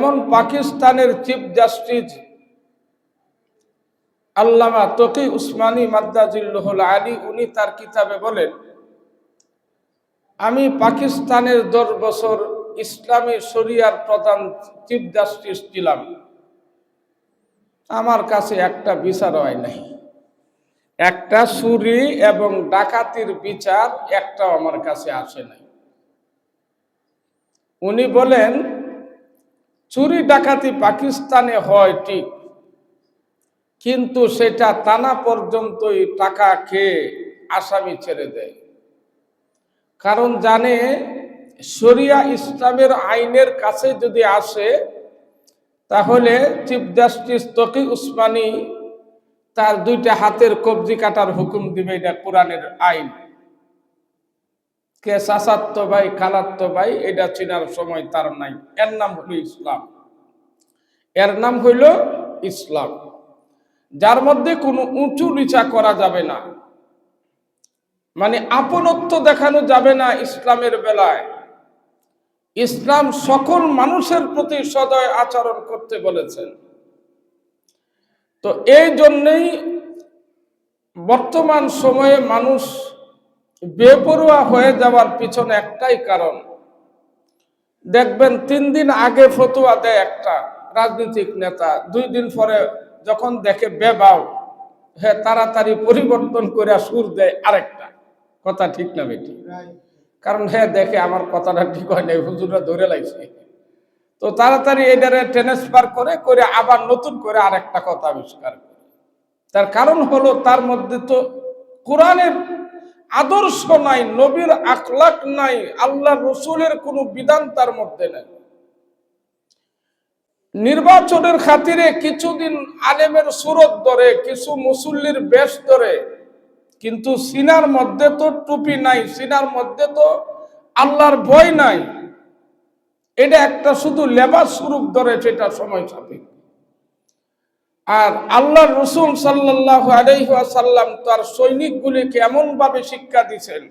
যেমন পাকিস্তানের chief justice আল্লামা তকি উসমানী মাদ্দাজিল্লাহুল আলী উনি তার কিতাবে বলেন, আমি পাকিস্তানের 10 বছর ইসলামী শরিয়ার প্রধান চিফ জাস্টিস ছিলাম, আমার কাছে একটা বিচার হয় নাই, একটা চুরি এবং ডাকাতির বিচার একটাও আমার কাছে আসে নাই। উনি বলেন, চুরি ডাকাতি পাকিস্তানে হয় ঠিক, কিন্তু সেটা থানা পর্যন্তই টাকা খেয়ে আসামি ছেড়ে দেয়। কারণ জানে শরিয়া ইসলামের আইনের কাছে যদি আসে তাহলে চিফ জাস্টিস তকি উসমানী তার 2টা হাতের কবজি কাটার হুকুম দিবে। এটা কোরআনের আইন। কে চাচাতো ভাই খালাতো ভাই এটা চিনার সময় তার নাই। এর নাম হলো ইসলাম, এর নাম হইল ইসলাম, যার মধ্যে কোনো উঁচু নিচা করা যাবে না, মানে আপনত্ব দেখানো যাবে না। ইসলামের বেলায় ইসলাম সকল মানুষের প্রতি সদয় আচরণ করতে বলেছেন। তো এই জন্যই বর্তমান সময়ে মানুষ বেপরোয়া হয়ে যাওয়ার পিছনে একটাই কারণ। দেখবেন 3 দিন আগে ফতোয়া দেয় একটা রাজনৈতিক নেতা, 2 দিন পরে যখন দেখে বেবাও, হ্যাঁ তাড়াতাড়ি পরিবর্তন করে সুর দেয় আরেকটা কথা। ঠিক না বেটি? কারণ হ্যাঁ দেখে আমার কথাটা ঠিক হয় নাই, হুজুররা ধরে লাগছে, তো তাড়াতাড়ি এটারে ট্রান্সফার করে করে আবার নতুন করে আরেকটা কথা আবিষ্কার করে। তার কারণ হলো তার মধ্যে তো কোরআনের আদর্শ নাই, নবীর আখলাক নাই, আল্লাহ রসুলের কোনো বিধান তার মধ্যে নাই। নির্বাচনের খাতিরে কিছুদিন আলেমের সুরত ধরে, কিছু মুসল্লির বেশ ধরে, কিন্তু সিনার মধ্যে তো টুপি নাই, সিনার মধ্যে তো আল্লাহর ভয় নাই। এটা একটা শুধু লেবাস স্বরূপ ধরে, সেটা সময় সাপেক্ষ। আর আল্লাহর রাসূল সাল্লাল্লাহু আলাইহি ওয়াসাল্লাম তার সৈনিকগুলিকে এমন ভাবে শিক্ষা দিয়েছেন,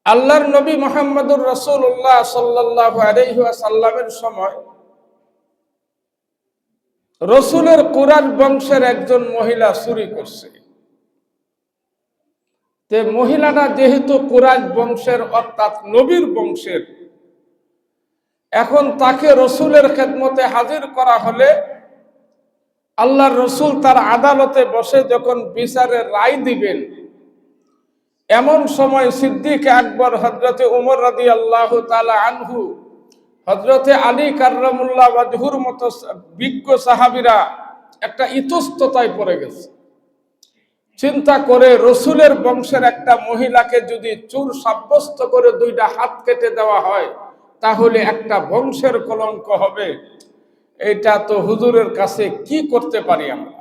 আল্লাহর নবী মুহাম্মদুর রাসূলুল্লাহ সাল্লাল্লাহু আলাইহি ওয়াসাল্লামের সময় রাসূলের কুরাইশ বংশের একজন মহিলা চুরি করছে। তে মহিলাটা যেহেতু কুরাইশ বংশের অর্থাৎ নবীর বংশের, এখন তাকে রসুলের খেদমতে হাজির করা হলে আল্লাহর রসুল তার আদালতে বসে যখন বিচারের রায় দিবেন, এমন সময় সিদ্দিক আকবর, হযরতে উমর রাদিয়াল্লাহু তাআলা আনহু, হযরতে আলী কাররামুল্লাহ ওয়াজহুর মতো বিজ্ঞ সাহাবীরা একটা ইতস্ততায় পড়ে গেছে। চিন্তা করে রসুলের বংশের একটা মহিলাকে যদি চোর সাব্যস্ত করে 2টা হাত কেটে দেওয়া হয় তাহলে একটা বংশের কলঙ্ক হবে। এটা তো হুজুরের কাছে কি করতে পারি আমরা?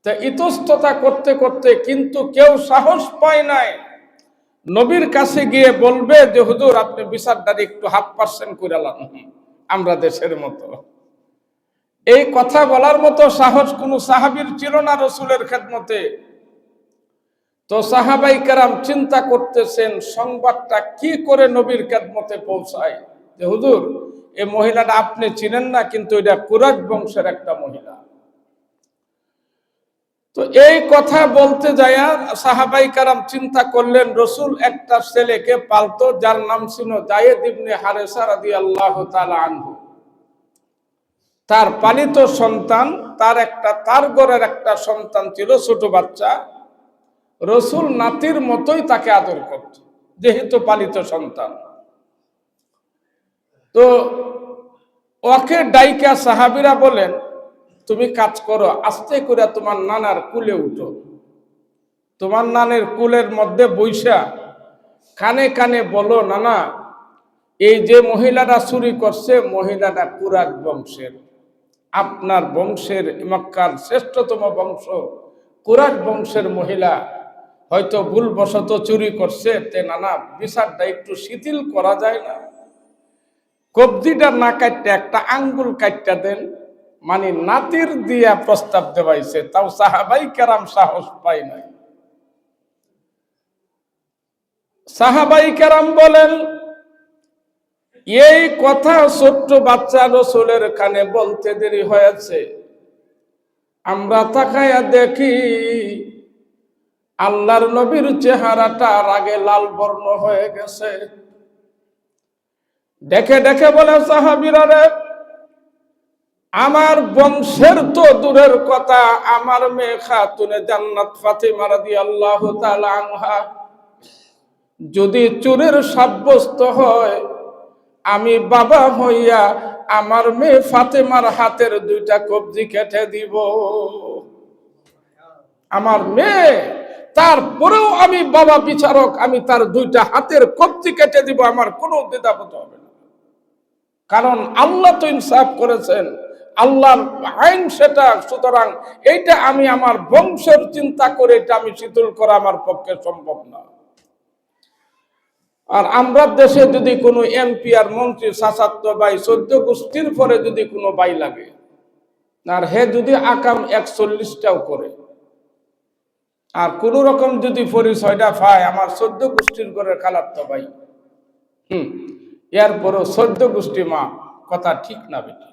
তা ইতস্ততা করতে করতে কিন্তু কেউ সাহস পায় নাই নবীর কাছে গিয়ে বলবে যে হুজুর আপনি বিচারদারি একটু 0.5% করে লান, আমরা দেশের মতো। এই কথা বলার মতো সাহস কোন সাহাবীর ছিল না রসুলের খেদমতে। তো সাহাবাই কেরাম চিন্তা করতেছেন সংবাদটা কি করে নবীর খেদমতে পৌঁছায়, যে হুজুর এই মহিলাটা আপনি চিনেন না, কিন্তু এটা কুরাইশ বংশের একটা মহিলা। তো এই কথা বলতে যায় সাহাবাই কেরাম চিন্তা করলেন, রসুল একটা ছেলেকে পালতো যার নাম ছিল যায়েদ ইবনে হারেসা রাদিয়াল্লাহু তাআলা আনহু। তার পালিত সন্তান, তার ঘরের একটা সন্তান ছিল ছোট বাচ্চা। রসুল নাতির মতোই তাকে আদর করত, যেহেতু পালিত সন্তান। তো ওকে ডাইকা সাহাবীরা বলেন, তুমি কাজ করো, আস্তে করে তোমার নানার কুলে উঠো, তোমার নানের কুলের মধ্যে বৈশা কানে কানে বলো, নানা এই যে মহিলাটা চুরি করছে মহিলাটা কুরাইশ বংশের, আপনার বংশের মক্কার শ্রেষ্ঠতম বংশ কুরাইশ বংশের মহিলা, হয়তো ভুলবশত চুরি করছে, তে নানা বিচারটা একটু শিথিল করা যায় না? কবজিটা না কাটতে একটা আঙ্গুল কাটটা দেন। মানে নাতির দিয়া প্রস্তাব দেওয়াইছে, তাও সাহাবাই কেরাম সাহস পায় নাই। সাহাবাই কেরাম বলেন, এই কথা ছোট্ট বাচ্চা রসুলের কানে বলতে দেরি হয়েছে। আমরা তাকায়া দেখি আল্লাহর নবীর চেহারাটা রাগে লাল বর্ণ হয়ে গেছে। দেখে দেখে বলে সাহাবীরা রে, আমার বংশের তো দূরের কথা, আমার মেয়ে খাতুনে জান্নাত ফাতিমা রাদিয়াল্লাহু তাআলা আনহা যদি চোরের সাব্যস্ত হয়, আমি বাবা হইয়া আমার মেয়ে ফাতেমার হাতের দুইটা কবজি কেটে দিব। আমার মেয়ে, তারপরেও আমি বাবা বিচারক, আমি তার দুইটা হাতের কবজি কেটে দিব, আমার কোনো দ্বিধাবোধ হবে না। কারণ আল্লাহ তো ইনসাফ করেছেন, আল্লাহর আইন সেটা। সুতরাং এইটা আমি আমার বংশের চিন্তা করে এটা আমি শিথিল করা আমার পক্ষে সম্ভব না। আর আমরা দেশে যদি কোনো এমপি আর মন্ত্রী শাসাত্ত ভাই 14 গোষ্ঠীর পরে যদি কোনো ভাই লাগে, আর হে যদি আকাম 41টাও করে, আর কোন রকম যদি পরিচয়টা পায় আমার 14 গোষ্ঠীর করে খালাত্ত ভাই, এরপরও 14 গোষ্ঠী মা, কথা ঠিক না বেটি?